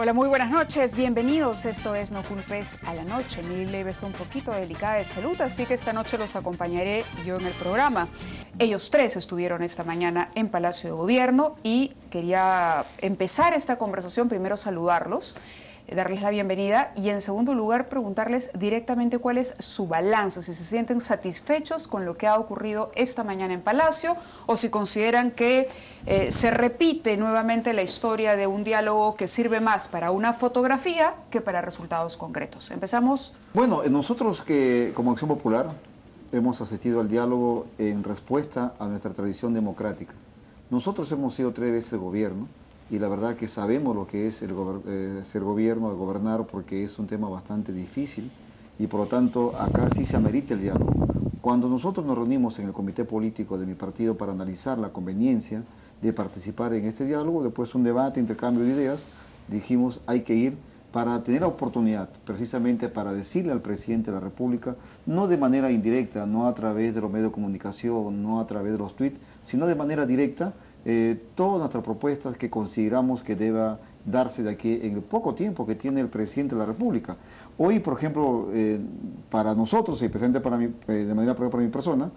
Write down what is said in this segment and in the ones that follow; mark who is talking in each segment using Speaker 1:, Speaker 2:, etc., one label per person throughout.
Speaker 1: Hola, muy buenas noches, bienvenidos. Esto es No Culpes a la Noche. Mili Leiva está un poquito delicada de salud, así que esta noche los acompañaré yo en el programa. Ellos tres estuvieron esta mañana en Palacio de Gobierno y quería empezar esta conversación, primero saludarlos, darles la bienvenida y en segundo lugar preguntarles directamente cuál es su balance, si se sienten satisfechos con lo que ha ocurrido esta mañana en Palacio o si consideran que se repite nuevamente la historia de un diálogo que sirve más para una fotografía que para resultados concretos. Empezamos.
Speaker 2: Bueno, nosotros que como Acción Popular hemos asistido al diálogo en respuesta a nuestra tradición democrática. Nosotros hemos sido 3 veces gobierno y la verdad que sabemos lo que es ser gobierno, de gobernar, porque es un tema bastante difícil y por lo tanto acá sí se amerita el diálogo. Cuando nosotros nos reunimos en el comité político de mi partido para analizar la conveniencia de participar en este diálogo, después de un debate, intercambio de ideas, dijimos hay que ir para tener la oportunidad, precisamente para decirle al presidente de la República, no de manera indirecta, no a través de los medios de comunicación, no a través de los tweets, sino de manera directa, todas nuestras propuestas que consideramos que deba darse de aquí en el poco tiempo que tiene el presidente de la República. Hoy, por ejemplo, para nosotros, y especialmente para mí, de manera para mi persona,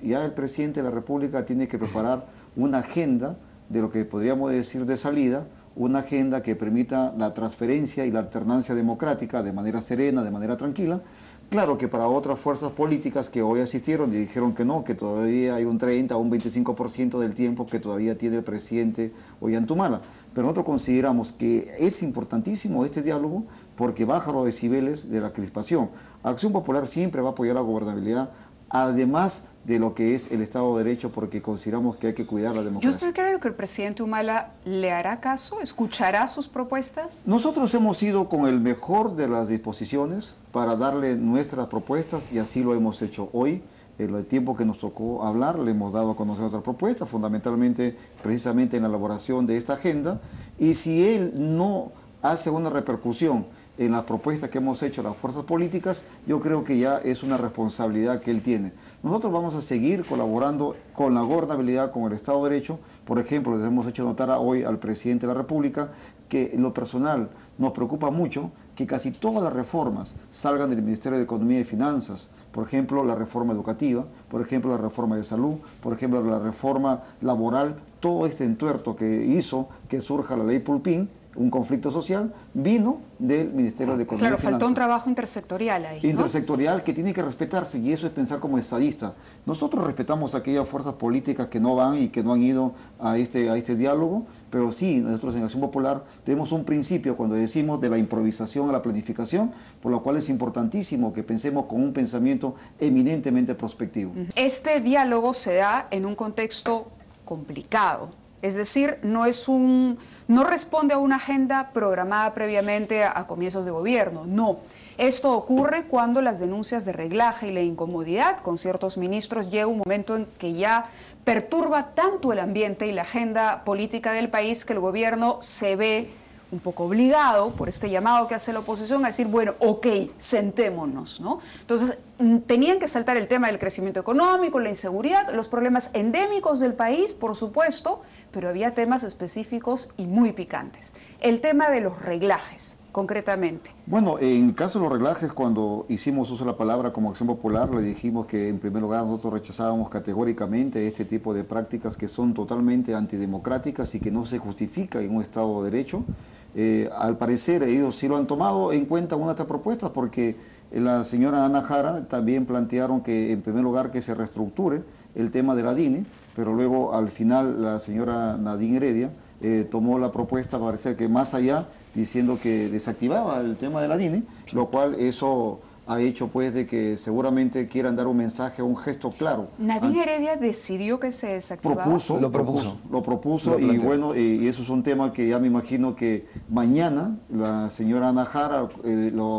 Speaker 2: ya el presidente de la República tiene que preparar una agenda de lo que podríamos decir de salida, una agenda que permita la transferencia y la alternancia democrática de manera serena, de manera tranquila. Claro que para otras fuerzas políticas que hoy asistieron y dijeron que no, que todavía hay un 30 o un 25% del tiempo que todavía tiene el presidente Ollanthumala. Pero nosotros consideramos que es importantísimo este diálogo porque baja los decibeles de la crispación. Acción Popular siempre va a apoyar la gobernabilidad, además de lo que es el Estado de Derecho, porque consideramos que hay que cuidar la democracia.
Speaker 1: ¿Yo estoy claro que el presidente Humala le hará caso? ¿Escuchará sus propuestas?
Speaker 2: Nosotros hemos ido con el mejor de las disposiciones para darle nuestras propuestas y así lo hemos hecho hoy. En el tiempo que nos tocó hablar, le hemos dado a conocer nuestras propuestas, fundamentalmente, precisamente en la elaboración de esta agenda. Y si él no hace una repercusión en las propuestas que hemos hecho las fuerzas políticas, yo creo que ya es una responsabilidad que él tiene. Nosotros vamos a seguir colaborando con la gobernabilidad, con el Estado de Derecho. Por ejemplo, les hemos hecho notar hoy al presidente de la República que en lo personal nos preocupa mucho que casi todas las reformas salgan del Ministerio de Economía y Finanzas. Por ejemplo, la reforma educativa, por ejemplo, la reforma de salud, por ejemplo, la reforma laboral, todo este entuerto que hizo que surja la ley Pulpín, un conflicto social, vino del Ministerio de Economía y Finanzas.
Speaker 1: Claro, faltó un trabajo intersectorial ahí, ¿no?
Speaker 2: Intersectorial que tiene que respetarse, y eso es pensar como estadista. Nosotros respetamos a aquellas fuerzas políticas que no van y que no han ido a este diálogo, pero sí, nosotros en Acción Popular tenemos un principio cuando decimos de la improvisación a la planificación, por lo cual es importantísimo que pensemos con un pensamiento eminentemente prospectivo.
Speaker 1: Este diálogo se da en un contexto complicado, es decir, no responde a una agenda programada previamente a comienzos de gobierno, no. Esto ocurre cuando las denuncias de reglaje y la incomodidad con ciertos ministros llega un momento en que ya perturba tanto el ambiente y la agenda política del país que el gobierno se ve un poco obligado por este llamado que hace la oposición a decir, bueno, ok, sentémonos, ¿no? Entonces, tenían que saltar el tema del crecimiento económico, la inseguridad, los problemas endémicos del país, por supuesto, pero había temas específicos y muy picantes. El tema de los reglajes, concretamente.
Speaker 2: Bueno, en caso de los reglajes, cuando hicimos uso de la palabra como Acción Popular, le dijimos que en primer lugar nosotros rechazábamos categóricamente este tipo de prácticas que son totalmente antidemocráticas y que no se justifica en un Estado de Derecho. Al parecer ellos sí lo han tomado en cuenta una de estas propuestas porque la señora Ana Jara también plantearon que en primer lugar que se reestructure el tema de la DINE, pero luego al final la señora Nadine Heredia tomó la propuesta, parece que más allá, diciendo que desactivaba el tema de la DINE, lo cual eso ha hecho pues de que seguramente quieran dar un mensaje, un gesto claro.
Speaker 1: Nadine Heredia decidió que se desactivaba.
Speaker 2: Lo propuso y bueno, y eso es un tema que ya me imagino que mañana la señora Ana Jara,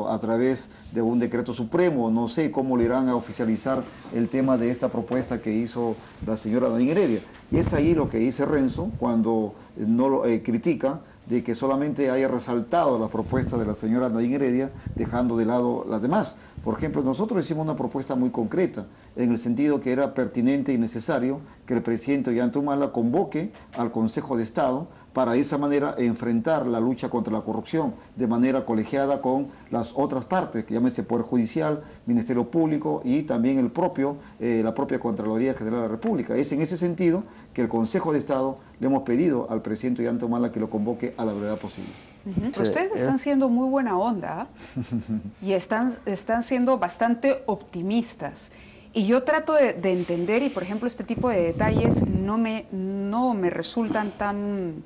Speaker 2: a través de un decreto supremo, no sé cómo le irán a oficializar el tema de esta propuesta que hizo la señora Nadine Heredia. Y es ahí lo que dice Renzo cuando no lo critica, de que solamente haya resaltado la propuesta de la señora Nadine Heredia, dejando de lado las demás. Por ejemplo, nosotros hicimos una propuesta muy concreta, en el sentido que era pertinente y necesario que el presidente Ollanthumala convoque al Consejo de Estado para de esa manera enfrentar la lucha contra la corrupción de manera colegiada con las otras partes, que llámese Poder Judicial, Ministerio Público y también la propia Contraloría General de la República. Es en ese sentido que el Consejo de Estado le hemos pedido al presidente Ollanta Humala que lo convoque a la brevedad posible.
Speaker 1: Pero ustedes están siendo muy buena onda y están siendo bastante optimistas. Y yo trato de entender, y por ejemplo este tipo de detalles no me resultan tan,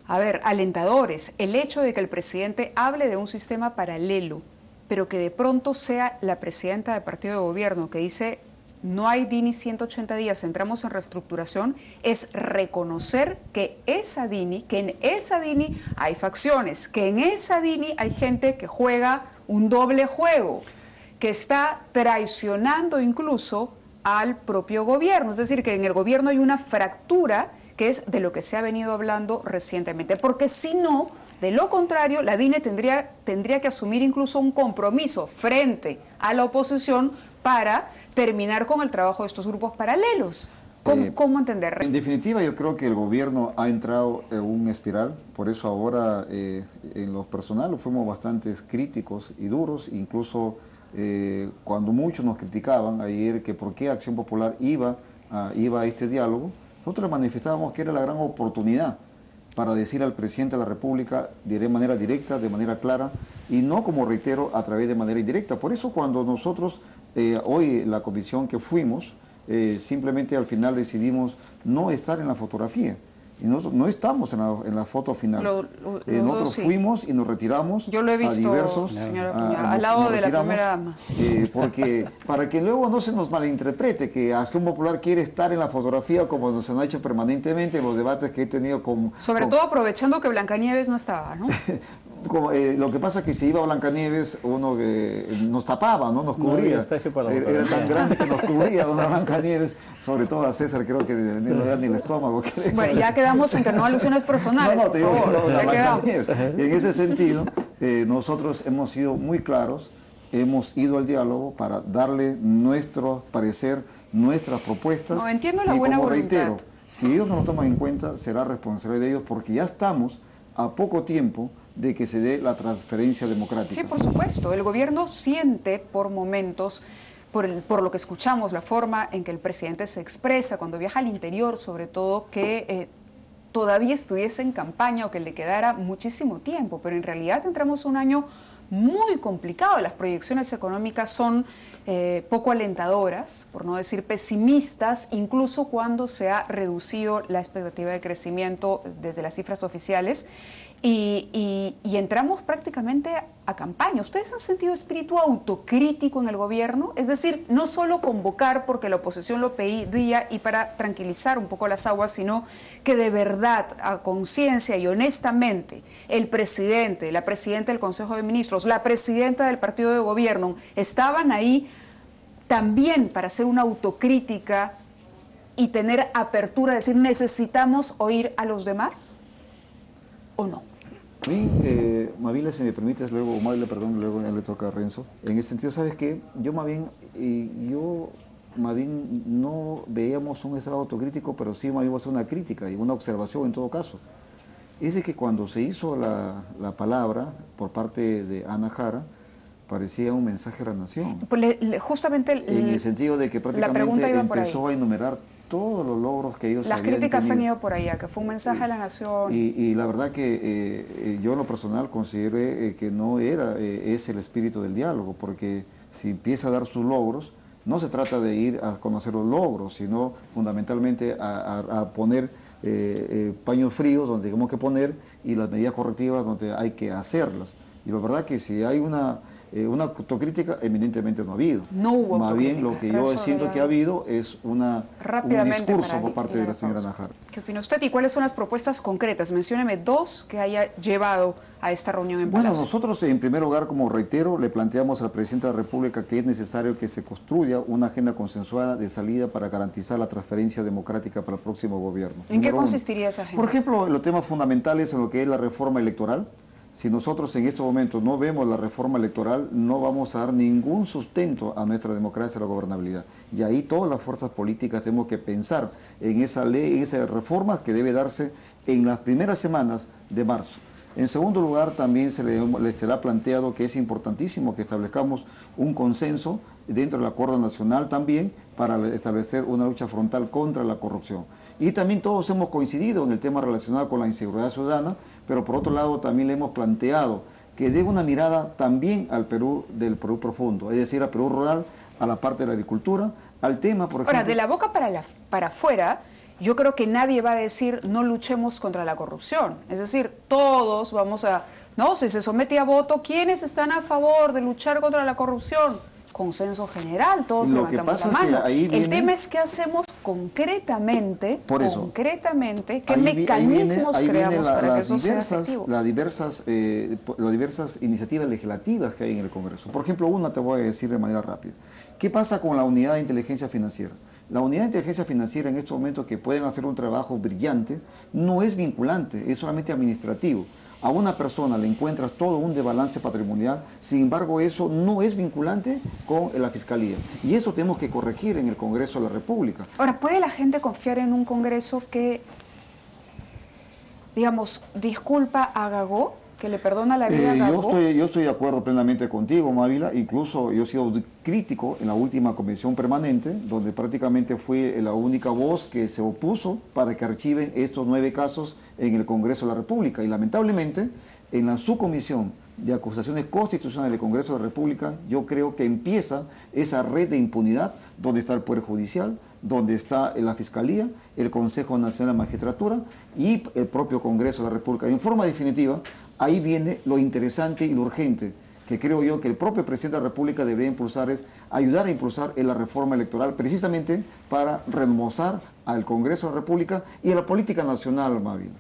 Speaker 1: alentadores. El hecho de que el presidente hable de un sistema paralelo, pero que de pronto sea la presidenta del partido de gobierno que dice no hay DINI 180 días, entramos en reestructuración, es reconocer que en esa DINI hay facciones, que en esa DINI hay gente que juega un doble juego, que está traicionando incluso al propio gobierno. Es decir, que en el gobierno hay una fractura que es de lo que se ha venido hablando recientemente. Porque si no, de lo contrario, la DINE tendría que asumir incluso un compromiso frente a la oposición para terminar con el trabajo de estos grupos paralelos. ¿Cómo entender?
Speaker 2: En definitiva, yo creo que el gobierno ha entrado en un espiral, por eso ahora en lo personal fuimos bastante críticos y duros, incluso cuando muchos nos criticaban ayer que por qué Acción Popular iba a este diálogo, nosotros le manifestábamos que era la gran oportunidad para decir al presidente de la República de manera directa, de manera clara, y no, como reitero, a través de manera indirecta. Por eso cuando nosotros, hoy la comisión que fuimos, simplemente al final decidimos no estar en la fotografía. Y no estamos en la foto final. Nosotros fuimos y nos retiramos.
Speaker 1: Yo lo he visto,
Speaker 2: a diversos,
Speaker 1: señora Piña, al lado de la primera dama.
Speaker 2: Porque para que luego no se nos malinterprete que Acción Popular quiere estar en la fotografía como se han hecho permanentemente en los debates que he tenido con...
Speaker 1: Sobre todo aprovechando que Blancanieves no estaba, ¿no?
Speaker 2: Lo que pasa es que si iba Blancanieves, uno nos tapaba, ¿no? Nos cubría. Era tan grande que nos cubría dona Blancanieves, sobre todo a César, creo que no era ni el estómago.
Speaker 1: Bueno, ya quedamos en que no alusiones personales.
Speaker 2: No, te digo que no, la Blancanieves. Y en ese sentido, nosotros hemos sido muy claros, hemos ido al diálogo para darle nuestro parecer, nuestras propuestas.
Speaker 1: No, entiendo la
Speaker 2: y
Speaker 1: buena
Speaker 2: como
Speaker 1: voluntad.
Speaker 2: reitero, si ellos no lo toman en cuenta, será responsabilidad de ellos porque ya estamos a poco tiempo de que se dé la transferencia democrática.
Speaker 1: Sí, por supuesto. El gobierno siente por momentos, por lo que escuchamos, la forma en que el presidente se expresa cuando viaja al interior, sobre todo, que todavía estuviese en campaña o que le quedara muchísimo tiempo, pero en realidad entramos a un año muy complicado. Las proyecciones económicas son poco alentadoras, por no decir pesimistas, incluso cuando se ha reducido la expectativa de crecimiento desde las cifras oficiales. Y entramos prácticamente a campaña. ¿Ustedes han sentido espíritu autocrítico en el gobierno? Es decir, no solo convocar porque la oposición lo pedía y para tranquilizar un poco las aguas, sino que de verdad, a conciencia y honestamente, el presidente, la presidenta del Consejo de Ministros, la presidenta del partido de gobierno, estaban ahí también para hacer una autocrítica y tener apertura, decir, ¿necesitamos oír a los demás o no?
Speaker 2: A mí, Mavila, si me permites, luego ya le toca a Renzo. En ese sentido, ¿sabes qué? Yo más bien no veíamos un estado autocrítico, pero sí más bien hacer una crítica y una observación en todo caso. Es de que cuando se hizo la palabra por parte de Ana Jara, parecía un mensaje a la nación.
Speaker 1: Pues justamente
Speaker 2: en el sentido de que prácticamente empezó a enumerar todos los logros que ellos habían tenido.
Speaker 1: Las críticas han ido por ahí, que fue un mensaje a la nación.
Speaker 2: Y la verdad que yo en lo personal consideré que no era ese el espíritu del diálogo, porque si empieza a dar sus logros, no se trata de ir a conocer los logros, sino fundamentalmente a poner paños fríos donde tenemos que poner y las medidas correctivas donde hay que hacerlas. Y la verdad que si hay una autocrítica, evidentemente no ha habido.
Speaker 1: No hubo
Speaker 2: más bien lo que yo siento que ha habido es un discurso por parte de la señora Ana Jara.
Speaker 1: ¿Qué opina usted y cuáles son las propuestas concretas? Mencióneme dos que haya llevado a esta reunión en Palacio.
Speaker 2: Bueno, nosotros en primer lugar, como reitero, le planteamos al presidente de la República que es necesario que se construya una agenda consensuada de salida para garantizar la transferencia democrática para el próximo gobierno.
Speaker 1: ¿En qué consistiría esa agenda?
Speaker 2: Por ejemplo, los temas fundamentales en lo que es la reforma electoral, Si nosotros en estos momentos no vemos la reforma electoral, no vamos a dar ningún sustento a nuestra democracia y a la gobernabilidad. Y ahí todas las fuerzas políticas tenemos que pensar en esa ley, en esas reformas que debe darse en las primeras semanas de marzo. En segundo lugar, también se le ha planteado que es importantísimo que establezcamos un consenso dentro del acuerdo nacional también para establecer una lucha frontal contra la corrupción. Y también todos hemos coincidido en el tema relacionado con la inseguridad ciudadana, pero por otro lado también le hemos planteado que dé una mirada también al Perú del Perú profundo, es decir, al Perú rural, a la parte de la agricultura, al tema, por ejemplo...
Speaker 1: Ahora, de la boca para afuera, yo creo que nadie va a decir no luchemos contra la corrupción. Es decir, todos vamos a... No, si se somete a voto, ¿quiénes están a favor de luchar contra la corrupción? Consenso general, todos levantamos la mano. El tema es qué hacemos concretamente, qué mecanismos creamos para que eso sea efectivo.
Speaker 2: Las diversas iniciativas legislativas que hay en el Congreso. Por ejemplo, una te voy a decir de manera rápida. ¿Qué pasa con la unidad de inteligencia financiera? La unidad de inteligencia financiera en estos momentos, que pueden hacer un trabajo brillante, no es vinculante, es solamente administrativo. A una persona le encuentras todo un desbalance patrimonial, sin embargo eso no es vinculante con la Fiscalía. Y eso tenemos que corregir en el Congreso de la República.
Speaker 1: Ahora, ¿puede la gente confiar en un Congreso que, digamos, disculpa a Gagó, que le perdona la vida a Gagó?
Speaker 2: Yo estoy de acuerdo plenamente contigo, Mávila. Incluso yo he sido crítico en la última comisión permanente, donde prácticamente fui la única voz que se opuso para que archiven estos 9 casos en el Congreso de la República. Y lamentablemente, en la subcomisión de acusaciones constitucionales del Congreso de la República, yo creo que empieza esa red de impunidad, donde está el Poder Judicial, donde está la Fiscalía, el Consejo Nacional de la Magistratura y el propio Congreso de la República. En forma definitiva, ahí viene lo interesante y lo urgente, que creo yo que el propio presidente de la República debería impulsar, es ayudar a impulsar en la reforma electoral, precisamente para remozar al Congreso de la República y a la política nacional, Mávila.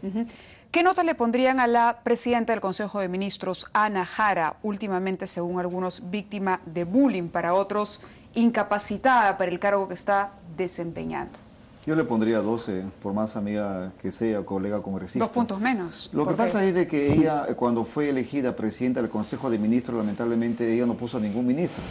Speaker 1: ¿Qué nota le pondrían a la presidenta del Consejo de Ministros, Ana Jara, últimamente, según algunos, víctima de bullying, para otros, incapacitada para el cargo que está desempeñando?
Speaker 2: Yo le pondría 12, por más amiga que sea, colega congresista.
Speaker 1: 2 puntos menos.
Speaker 2: Lo que pasa es de que ella, cuando fue elegida presidenta del Consejo de Ministros, lamentablemente ella no puso a ningún ministro.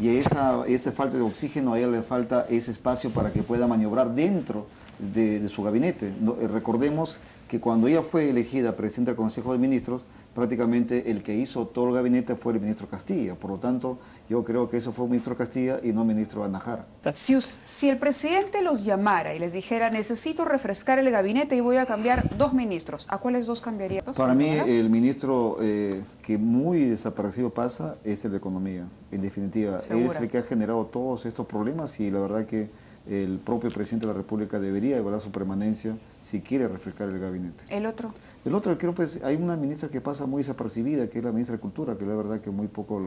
Speaker 2: Y esa falta de oxígeno, a ella le falta ese espacio para que pueda maniobrar dentro de su gabinete. Recordemos que cuando ella fue elegida presidenta del Consejo de Ministros, prácticamente el que hizo todo el gabinete fue el ministro Castilla. Por lo tanto, yo creo que eso fue el ministro Castilla y no el ministro Ana Jara.
Speaker 1: Si el presidente los llamara y les dijera, necesito refrescar el gabinete y voy a cambiar 2 ministros, ¿a cuáles 2 cambiaría?
Speaker 2: Para mí, el ministro que muy desaparecido pasa es el de Economía, en definitiva.
Speaker 1: ¿Segura?
Speaker 2: Es el que ha generado todos estos problemas y la verdad que el propio presidente de la República debería evaluar su permanencia si quiere refrescar el gabinete.
Speaker 1: ¿El otro?
Speaker 2: El otro, creo que hay una ministra que pasa muy desapercibida, que es la ministra de Cultura, que la verdad que muy poco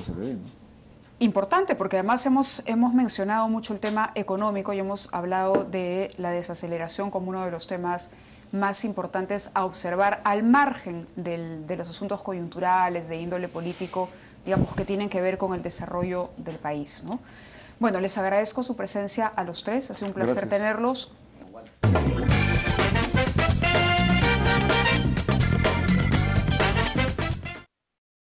Speaker 2: se le ve, ¿no?
Speaker 1: Importante, porque además hemos mencionado mucho el tema económico y hemos hablado de la desaceleración como uno de los temas más importantes a observar al margen de los asuntos coyunturales, de índole político, digamos, que tienen que ver con el desarrollo del país, ¿no? Bueno, les agradezco su presencia a los 3, ha sido un placer tenerlos.